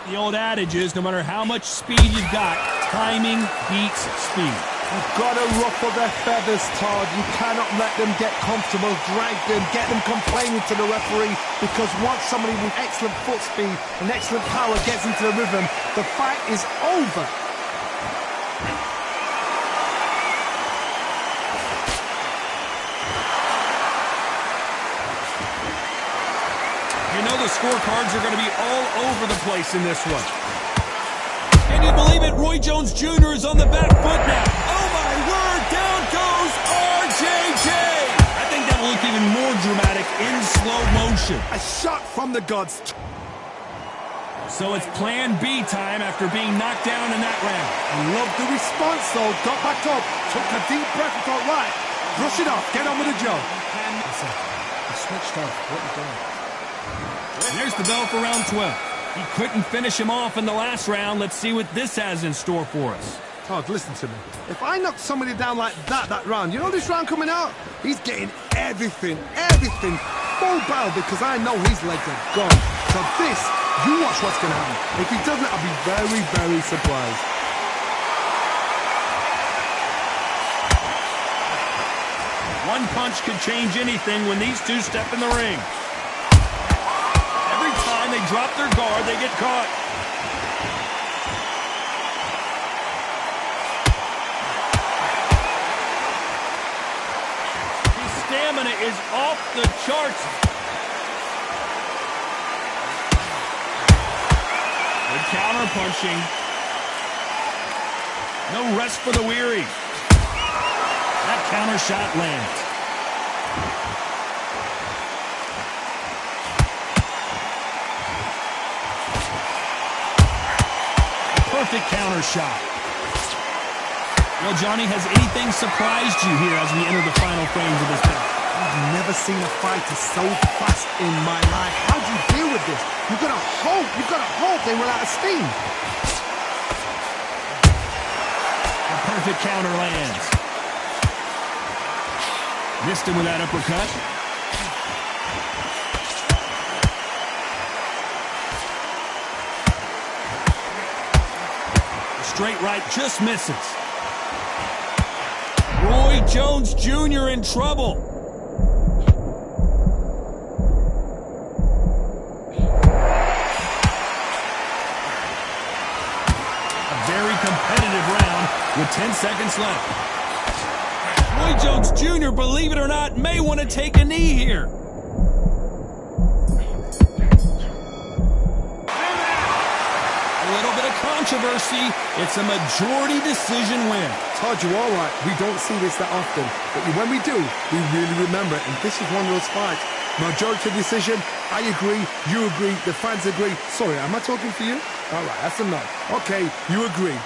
The old adage is, no matter how much speed you've got, timing beats speed. You've got to ruffle their feathers, Todd. You cannot let them get comfortable, drag them, get them complaining to the referee, because once somebody with excellent foot speed and excellent power gets into the rhythm, the fight is over. You know the scorecards are going to be all over the place in this one. Can you believe it? Roy Jones Jr. is on the back foot now. Oh my word, down goes RJJ. I think that'll look even more dramatic in slow motion. A shot from the gods. So it's plan B time after being knocked down in that round. I love the response though. Got back up, took a deep breath and thought, right, brush it off, get on with the job. He switched off. What are you doing? And there's the bell for round 12. He couldn't finish him off in the last round. Let's see what this has in store for us. Todd, listen to me. If I knock somebody down like that round, you know this round coming out? He's getting everything, full barrel, because I know his legs are gone. So this, you watch what's going to happen. If he doesn't, I'll be very, very surprised. One punch could change anything when these two step in the ring. Every time they drop their guard, they get caught. His stamina is off the charts. Good counter punching. No rest for the weary. That counter shot lands. Perfect counter shot. Well, Johnny, has anything surprised you here as we enter the final frames of this battle? I've never seen a fighter so fast in my life. How do you deal with this? You've got to hope they run out of steam. Perfect counter lands. Missed him with that uppercut. The straight right just misses. Roy Jones Jr. in trouble. Very competitive round with 10 seconds left. Roy Jones Jr., believe it or not, may want to take a knee here. A little bit of controversy. It's a majority decision win. Todd, you're all right. We don't see this that often. But when we do, we really remember it. And this is one of those fights. Majority decision. I agree. You agree. The fans agree. Sorry, am I talking for you? All right, that's a nod. Okay, you agree.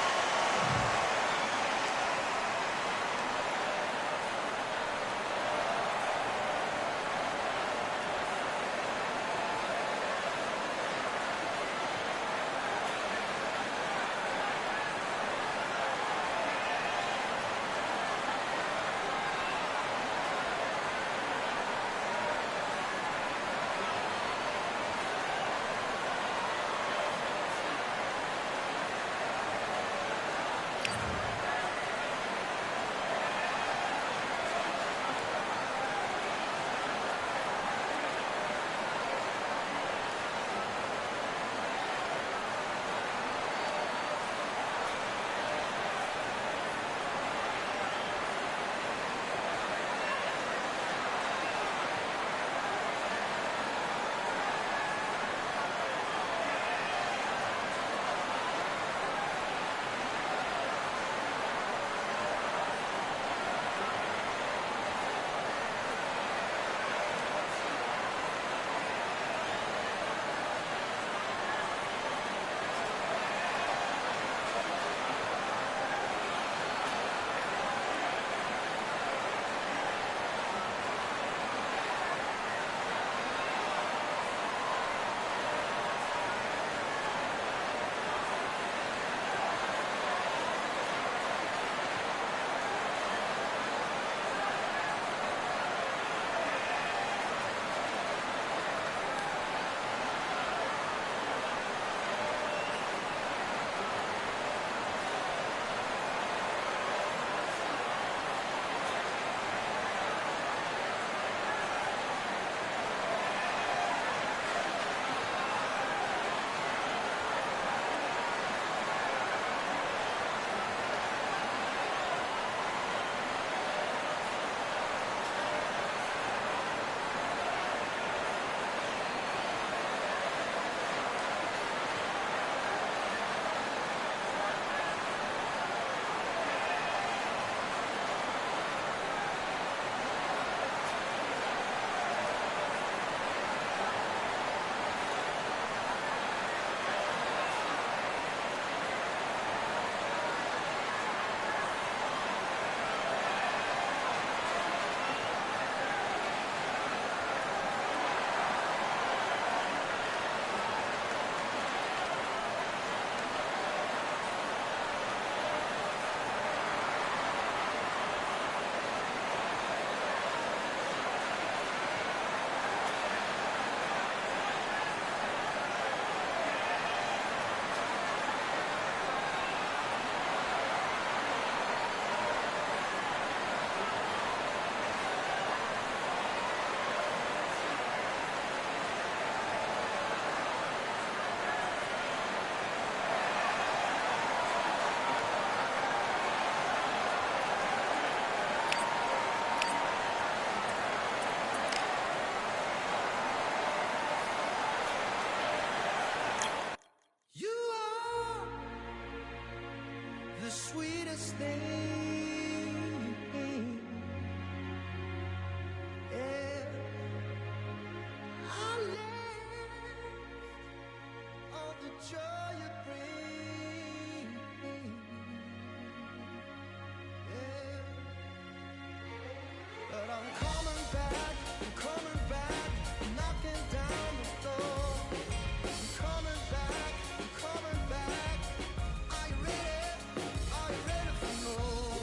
Are you ready for more?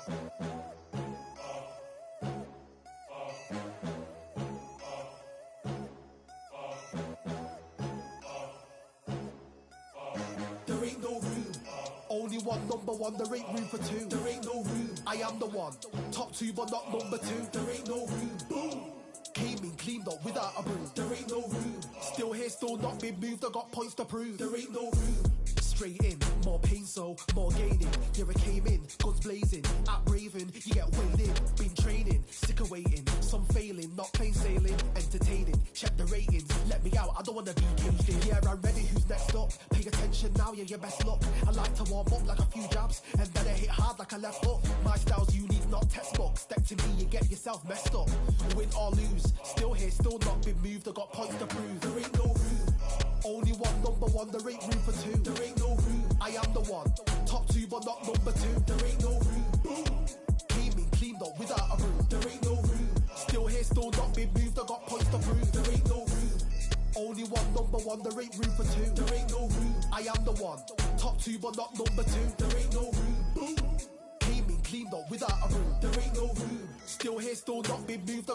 There ain't no room. Only one number one, there ain't room for two. There ain't no room. I am the one. Top two, but not number two. There ain't no room. Boom. Came in, cleaned up without a broom. There ain't no room. Still here, still not been moved. I got points to prove. There ain't no room. Straight in, more pain, so more gaining. Here I came in, guns blazing, at braving, you get weighed in. Been training, sick of waiting, some failing, not plain sailing, entertaining. Check the ratings, let me out, I don't wanna be caged in. Yeah, I'm ready, who's next up? Pay attention now, yeah, your best luck. I like to warm up like a few jabs, and then I hit hard like a left hook. My style's unique, not textbook. Step to me, you get yourself messed up. Win or lose, still here, still not been moved. I got points to prove. There ain't no room. Only one number one, there ain't room for two. There ain't no room. I am the one. Top two, but not number two. There ain't no room. Boom. Came in, cleaned up without a broom. There ain't no room. Still here, still not been moved. I got points to prove. There ain't no room. Only one number one, there ain't room for two. There ain't no room. I am the one. Top two, but not number two. There ain't no room. Boom. Came in, cleaned up without a broom. There ain't no room. Still here, still not been moved. I got